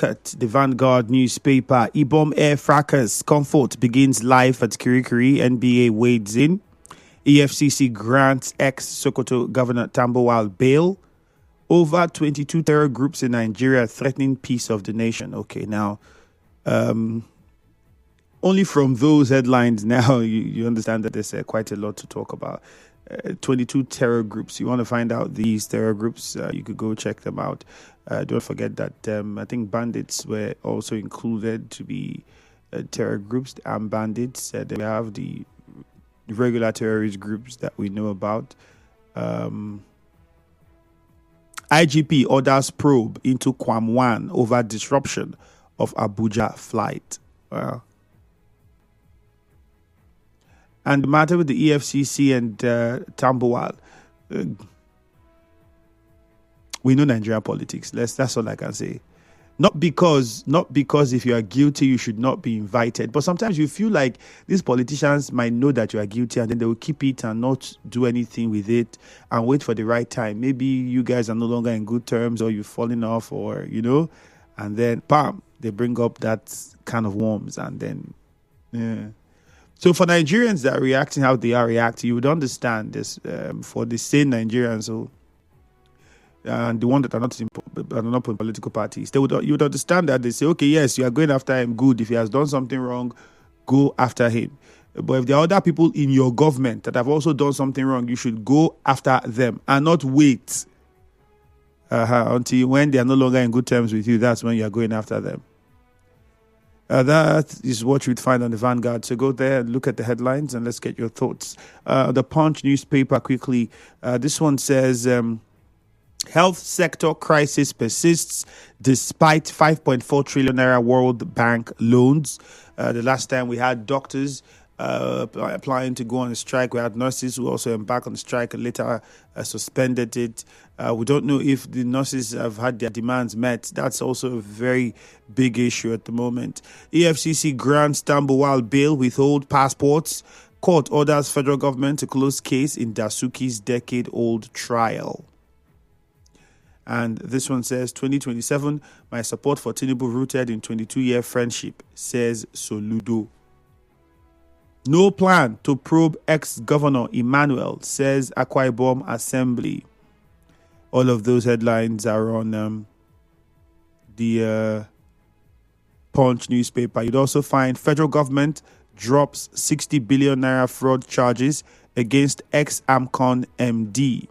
look at the Vanguard newspaper. Ibom air fracas. Comfort begins life at Kirikiri. NBA wades in. EFCC grants ex-Sokoto Governor Tambowal bail. Over 22 terror groups in Nigeria threatening peace of the nation. Okay, now, only from those headlines now, you understand that there's quite a lot to talk about. 22 terror groups. You want to find out these terror groups, you could go check them out. Don't forget that I think bandits were also included to be terror groups. The armed bandits. We have the regular terrorist groups that we know about. IGP orders probe into Kwam1 over disruption of Abuja flight. Wow. And the matter with the EFCC and Tambowal, we know Nigerian politics. That's all I can say. Not because if you are guilty, you should not be invited. But sometimes you feel like these politicians might know that you are guilty and then they will keep it and not do anything with it and wait for the right time. Maybe you guys are no longer in good terms or you've fallen off or, and then, bam, they bring up that kind of worms and then, yeah. So for Nigerians that are reacting how they are reacting, you would understand this. For the sane Nigerians and the one that are not in political parties, you would understand that they say, okay, yes, you are going after him, good. If he has done something wrong, go after him. But if there are other people in your government that have also done something wrong, you should go after them and not wait until when they are no longer in good terms with you. That's when you are going after them. That is what you'd find on the Vanguard. So go there and look at the headlines and let's get your thoughts. The Punch newspaper quickly. This one says, health sector crisis persists despite 5.4 trillion naira World Bank loans. The last time we had doctors applying to go on a strike. We had nurses who also embarked on the strike and later suspended it. We don't know if the nurses have had their demands met. That's also a very big issue at the moment. EFCC grants Tambowal bail, withhold passports. Court orders federal government to close case in Dasuki's decade-old trial. And this one says, 2027, my support for Tinubu rooted in 22-year friendship, says Soludo. No plan to probe ex-governor Emmanuel, says Akwa Ibom Assembly. All of those headlines are on the Punch newspaper. You'd also find federal government drops 60 billion naira fraud charges against ex-AMCON MD.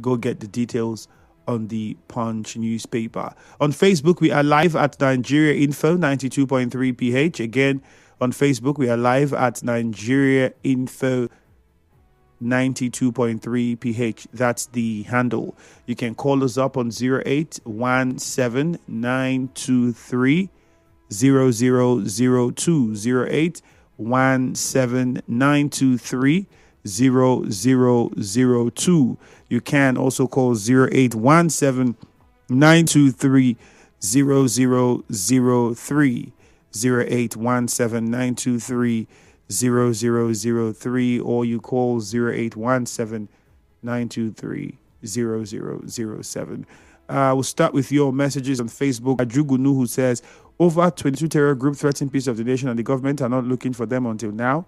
Go get the details on the Punch newspaper. On Facebook, we are live at Nigeria Info 92.3 PH. Again, on Facebook, we are live at Nigeria Info 92.3 PH. That's the handle. You can call us up on 0817 923 0002. 0817 923 0002. You can also call 0817 923 0003. 0817 923 0003, or you call 0817 923 0007. We'll start with your messages on Facebook. Ajugunu, who says, over 22 terror groups threaten peace of the nation and the government are not looking for them until now.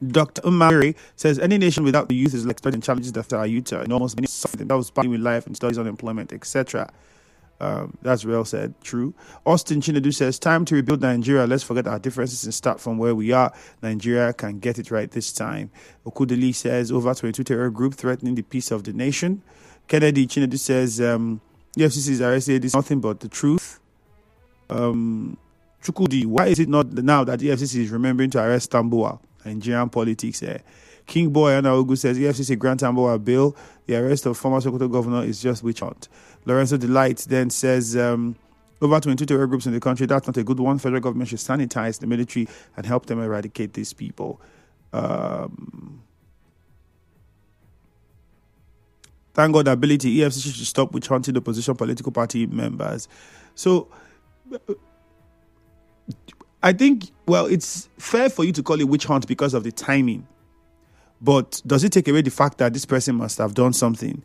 Dr. Umari says, any nation without the youth is like studying challenges that are youth, enormous many suffering that was fighting with life and studies on employment, etc. That's well said. True. Austin Chinedu says, time to rebuild Nigeria. Let's forget our differences and start from where we are. Nigeria can get it right this time. Okudeli says, over 22 terror group threatening the peace of the nation. Kennedy Chinedu says, EFCC is arrested. It's nothing but the truth. Chukudi, why is it not now that EFCC is remembering to arrest Tambowal? Nigerian politics here. King Boy Anaogu says, EFCC grant Tambowal bail. The arrest of former Sokoto governor is just witch hunt. Lorenzo Delight then says, over 22 terror groups in the country, that's not a good one. Federal government should sanitize the military and help them eradicate these people. Thank God ability. EFCC should stop witch hunting opposition political party members. So, I think, well, it's fair for you to call it witch hunt because of the timing. But does it take away the fact that this person must have done something?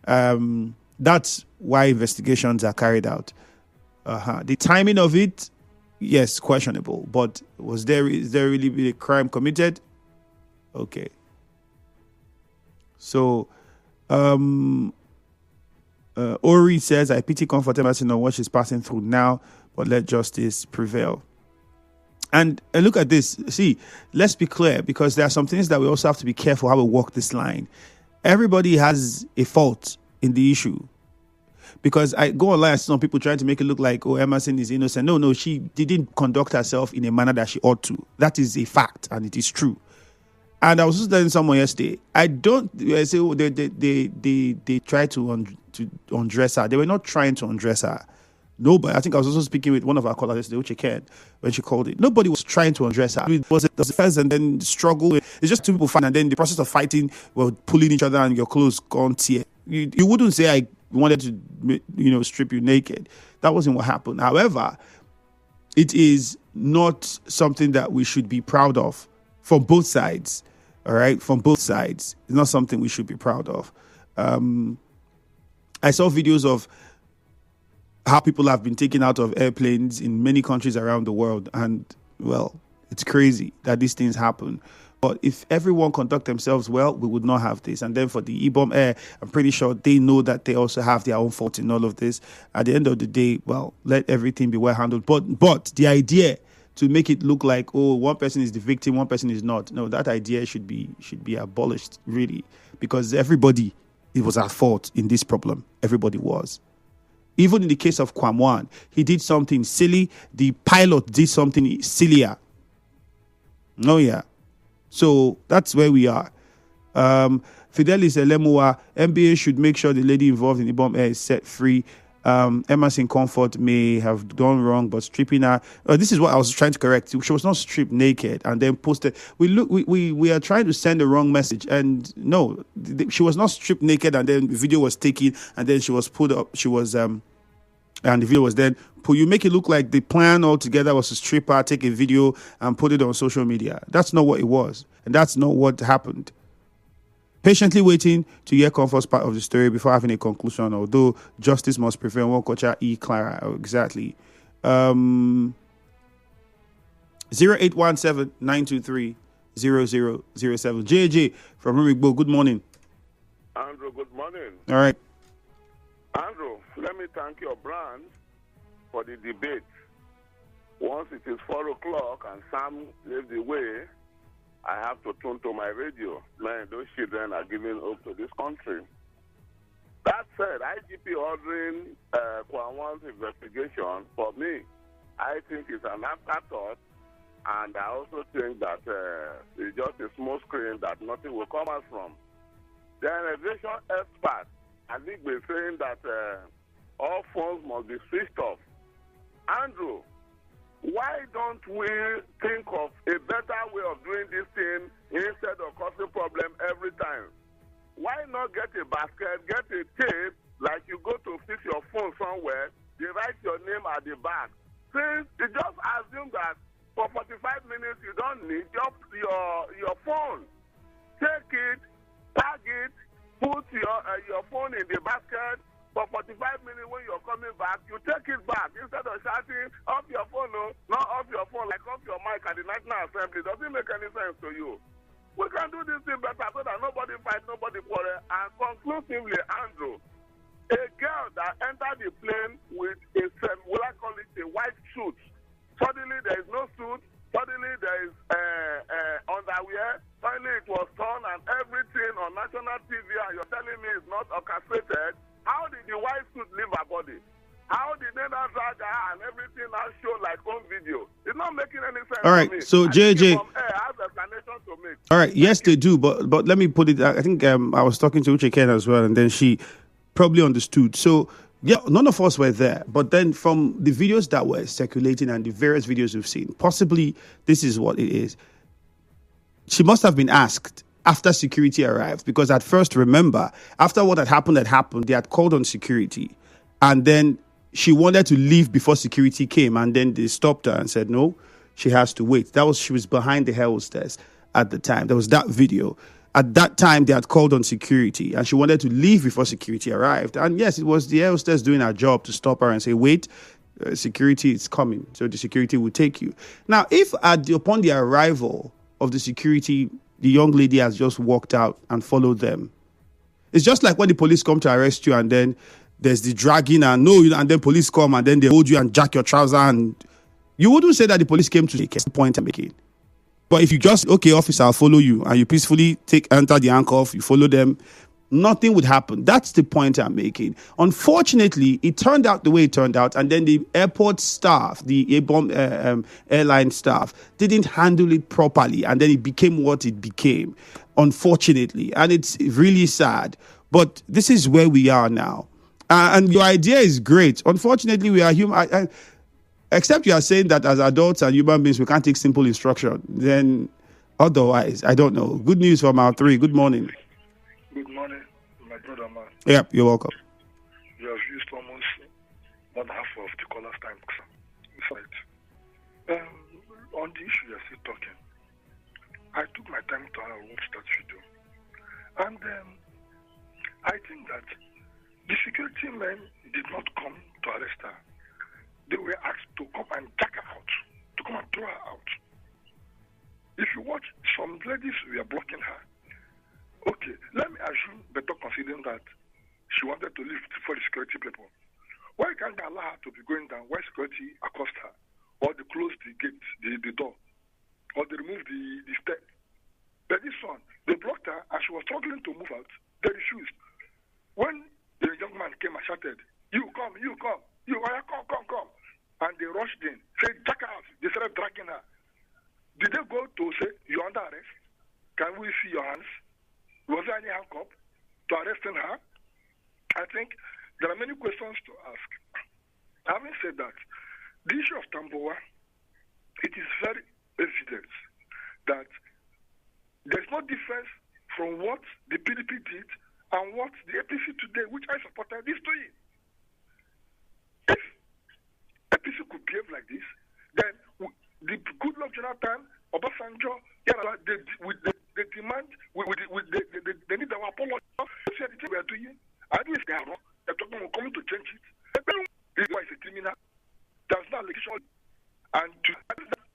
That's why investigations are carried out. The timing of it, yes, questionable. But is there really been a crime committed? Okay. So, Ori says, I pity Comfort Emerson on what she's passing through now, but let justice prevail. And look at this. See, let's be clear, because there are some things that we also have to be careful how we walk this line. Everybody has a fault in the issue. Because I go online, I see some people trying to make it look like, oh, Emerson is innocent. No, she didn't conduct herself in a manner that she ought to. That is a fact, and it is true. And I was just telling someone yesterday, I say, oh, they tried to undress her. They were not trying to undress her. Nobody. I think I was also speaking with one of our callers yesterday, which Ken, when she called it. Nobody was trying to undress her. It was the first and then struggle. It's just two people fighting, and then the process of fighting, well, pulling each other and your clothes gone tear. You wouldn't say I wanted to, strip you naked. That wasn't what happened. However, it is not something that we should be proud of from both sides. All right, from both sides. It's not something we should be proud of. I saw videos of how people have been taken out of airplanes in many countries around the world. And, well, it's crazy that these things happen. But if everyone conduct themselves well, we would not have this. And then for the Ibom Air, I'm pretty sure they know that they also have their own fault in all of this. At the end of the day, well, let everything be well handled. But the idea to make it look like, oh, one person is the victim, one person is not. No, that idea should be abolished, really. Because everybody, it was at fault in this problem. Everybody was. Even in the case of Kwamwan, he did something silly. The pilot did something sillier. Oh, yeah. So that's where we are. Fidelis Elemua, NBA should make sure the lady involved in Ibom Air is set free. Emerson Comfort may have done wrong, but stripping her. This is what I was trying to correct. She was not stripped naked and then posted. We are trying to send the wrong message. And no, she was not stripped naked and then the video was taken and then she was put up. She was and the video was then put. You make it look like the plan altogether was to strip her, take a video and put it on social media. That's not what it was, and that's not what happened. Patiently waiting to hear Comfort's part of the story before having a conclusion, although justice must prevail. One Kocha E. Clara. Oh, exactly. 0817 923 0007. JJ from Rumigbo. Good morning. Andrew, good morning. All right. Andrew, let me thank your brand for the debate. Once it is 4 o'clock and Sam leaves the way, I have to tune to my radio. Man, those children are giving hope to this country. That said, IGP ordering Kwamwan's investigation, for me, I think it's an afterthought, and I also think that it's just a smoke screen that nothing will come out from. The innovation experts, I think, been saying that all phones must be switched off. Andrew, why don't we think of a better way of doing this thing instead of causing problem every time? Why not get a basket, get a tape, like you go to fix your phone somewhere, they write your name at the back. Since you just assume that for 45 minutes you don't need your phone. Take it, tag it, put your phone in the basket. For 45 minutes when you're coming back, you take it back. Instead of shouting, off your phone, no, not off your phone, like off your mic at the National Assembly. Does it make any sense to you? We can do this thing better so that nobody fights, nobody quarrel. And conclusively, Andrew, a girl that entered the plane with a, will I call it a white suit. Suddenly there is no suit. Suddenly there is underwear. Suddenly it was torn and everything on national TV, and you're telling me it's not orchestrated. How did the white suit leave her body? How did they not drag her and everything now show like home video? It's not making any sense. All right, to me. so JJ, has explanation to make. All right, yes they do, but let me put it. I think I was talking to Uche Ken as well, and then she probably understood. So yeah, none of us were there, but then from the videos that were circulating and the various videos we've seen, possibly this is what it is. She must have been asked after security arrived, because at first, remember, after what had happened, they had called on security, and then she wanted to leave before security came, and then they stopped her and said, no, she has to wait. She was behind the hostess at the time. There was that video. At that time, they had called on security, and she wanted to leave before security arrived. And yes, it was the hostess doing her job to stop her and say, wait, security is coming, so the security will take you. Now, if upon the arrival of the security, the young lady has just walked out and followed them, it's just like when the police come to arrest you and then there's the dragging and then police come and then they hold you and jack your trouser, and you wouldn't say that the police came to make a point I'm making. But if you just, okay, officer, I'll follow you, and you peacefully enter the handcuff, you follow them, nothing would happen. That's the point I'm making. Unfortunately, it turned out the way it turned out, and then the airport staff, the airline staff, didn't handle it properly, and then it became what it became, unfortunately. And it's really sad. But this is where we are now. And your idea is great. Unfortunately, we are human. Except you are saying that as adults and human beings, we can't take simple instruction. Then otherwise, I don't know. Good news from our three. Good morning. Good morning, my brother, man. Yep, you're welcome. You have used almost one half of the caller's time. On the issue you're still talking, I took my time to watch that video. And I think that the security men did not come to arrest her. They were asked to come and jack her out, to come and throw her out. If you watch, some ladies were blocking her. Okay, let me assume, better considering that she wanted to leave for the security people. Why can't they allow her to be going down? Why security accost her? Or they close the gate, the door? Or they remove the step? But this one, they blocked her and she was struggling to move out. They refused. When the young man came and shouted, you come, come. And they rushed in, said, jack her out. They started dragging her. Did they go to say, you're under arrest? Can we see your hands? Was there any handcuff to arresting her? I think there are many questions to ask. Having said that, the issue of Tambuwal, it is very evident that there's no difference from what the PDP did and what the APC today, which I supported, is doing. If APC could behave like this, then the Goodluck Jonathan, Obasanjo, they demand, they need our apology. They say the thing we are doing, I do if they are wrong, they're talking about coming to change it. This is why it's a criminal. There's no allegation. And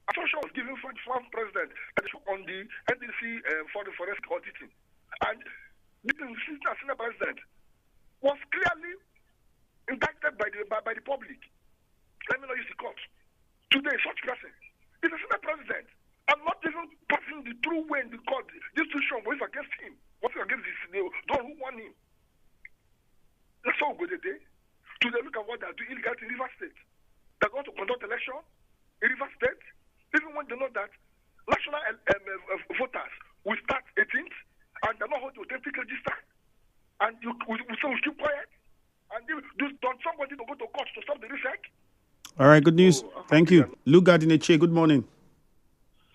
Assumption was given for the former president on the NDC for the forest auditing. And this senior president was clearly indicted by the public. Let me not use the court. Today, such person is a senior president. I'm not even passing the true way in the court. This institution was against him. What's against the one who won him? That's how good they did. Today, look at what they are doing illegal in River State. They're going to conduct election in River State, even when they know that national voters will start 18th and they're not holding authentic register. And we keep quiet. And don't somebody to go to court to stop the recheck? All right, good news. Thank you. Luke Gadineche, good morning.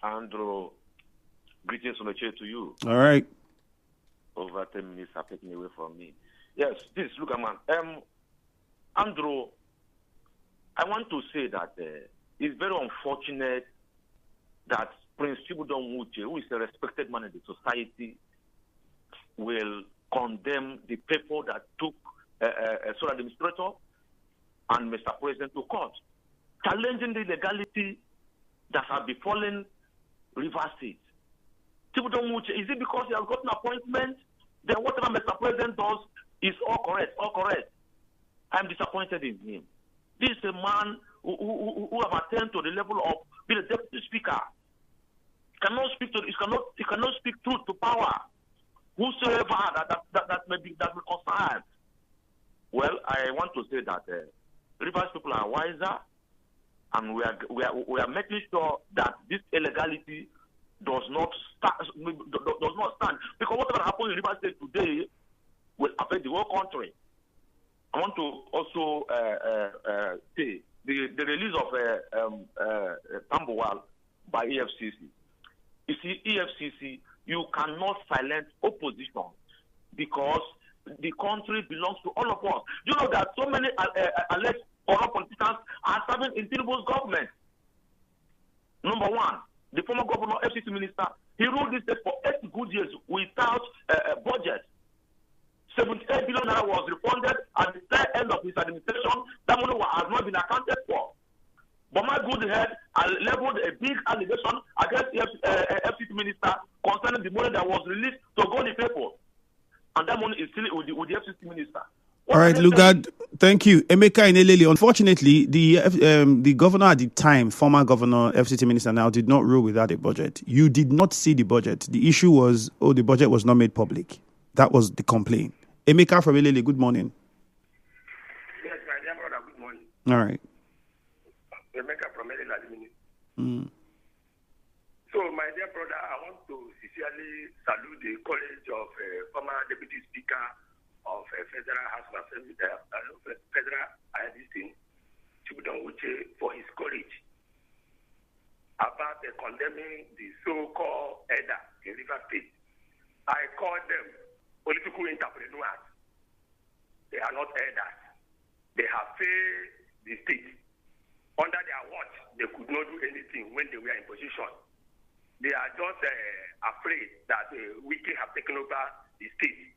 Andrew, greetings from the chair to you. All right. Over 10 minutes are taken away from me. Yes, this is Luke, man. Andrew, I want to say that it's very unfortunate that Prince Chibudon Uche, who is a respected man in the society, will condemn the people that took a sole administrator and Mr. President to court, challenging the legality that has befallen River State. Chibudon Uche, is it because he has got an appointment? Then whatever Mr. President does is all correct. I'm disappointed in him. This is a man who have attained to the level of being a deputy speaker. He cannot speak truth to power. Whosoever that may concerned. Well, I want to say that Rivers people are wiser, and we are making sure that this illegality does not stand. Because whatever happens in Rivers State today will affect the whole country. I want to also say the release of Tambuwal by EFCC. You see, EFCC, you cannot silence opposition because the country belongs to all of us. You know that so many alleged corrupt politicians are serving in Tinubu's government. Number one, the former governor, FCC minister, he ruled this state for 8 good years without a budget. 78 billion naira was refunded at the end of his administration. That money has not been accounted for. Boma Goodhead leveled a big allegation against FCT minister concerning the money that was released to go on the paper. And that money is still with the FCT minister. All right, Lugard, thank you. Emeka Inelele, unfortunately, the governor at the time, former governor, FCT minister now, did not rule without a budget. You did not see the budget. The issue was, the budget was not made public. That was the complaint. Emeka from Inelele, good morning. Yes, my dear brother, good morning. All right. Emeka from Inelele. So, my dear brother, I want to sincerely salute the courage of former Deputy Speaker of Federal House of Assembly, Federal Assembly, Chibudon Uche, for his courage about condemning the so-called elder in River State. I call them political entrepreneurs. They are not elders. They have failed the state. Under their watch, they could not do anything when they were in position. They are just afraid that Wike have taken over the state.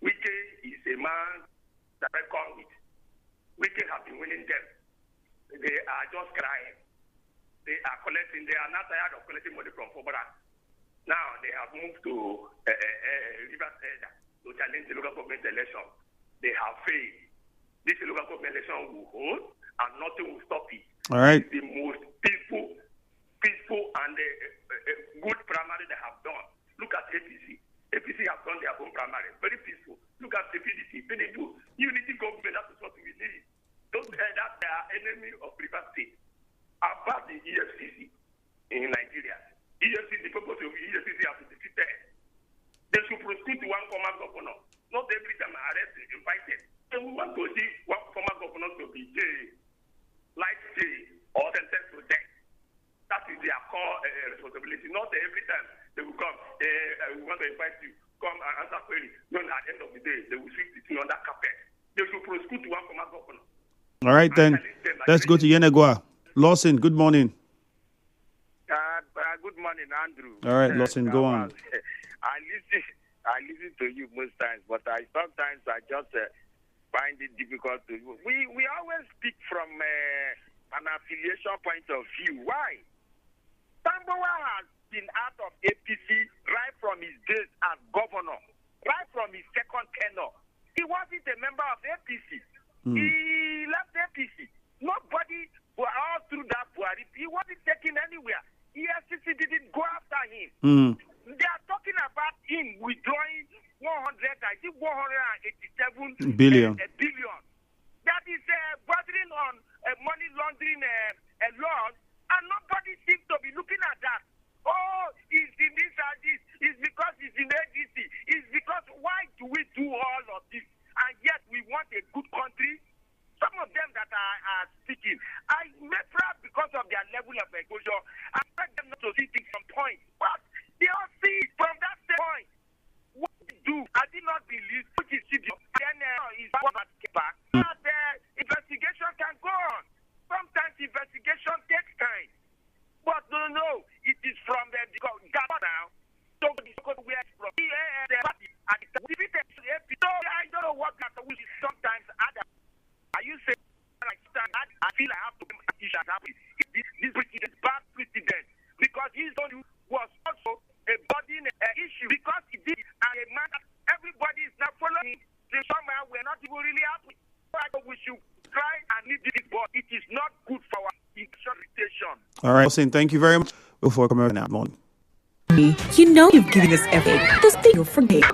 Wike is a man that I come with. Wike have been winning them. They are just crying. They are collecting. They are not tired of collecting money from Fobara. Now they have moved to Rivers Elder to challenge the local government election. They have failed. This local government election will hold, and nothing will stop it. All right. It's the most peaceful and good primary they have done. Look at APC. APC have done their own primary. Very peaceful. Look at the PDP. They do unity government. That is what we need. Those that they are enemy of River State. About the EFCC in Nigeria. EFCC, the purpose of EFCC has been defeated. They should prosecute one former governor. Not every time arrested, invited. They we want to see one former governor to be jailed, life jail, or sentenced to death. That is their core responsibility. Not every time they will come, we want to invite you, come and answer queries. Then at the end of the day, they will sweep the thing under carpet. They should prosecute one former governor. All right, then. Let's go to Yenegua. Lawson, good morning. Good morning, Andrew. All right, Lawson, go on. I listen to you most times, but sometimes I just find it difficult to. We always speak from an affiliation point of view. Why? Tambowa has been out of APC right from his days as governor, right from his second tenure. He wasn't a member of APC. He left APC. Nobody, all through that Buhari, he wasn't taken anywhere. EFCC didn't go after him. They are talking about him withdrawing 187 billion. billion. That is bordering on money laundering laws, and nobody seems to be looking at that. Oh, he's in this and this. It's because he's in ADC. It's because why do we do all of this? And yet we want a good country. Some of them that are speaking, I may perhaps because of their level of exposure, I expect them not to see things from point. But they all see it from that point. What they do, I did not believe, which is then is what back. But investigation can go on. Sometimes investigation takes time. But no, it is from the government now. So where it's from. So I don't know what that which is sometimes other. Are you saying like I feel I have to this president, bad president, because his own was also a body issue because he did and a man everybody is not following. Somehow we're not even really happy. So we should try and leave this, but it is not good for our reputation. All right, Hussein, thank you very much for coming out. Morning. You know you've given us everything. This thing you'll forget.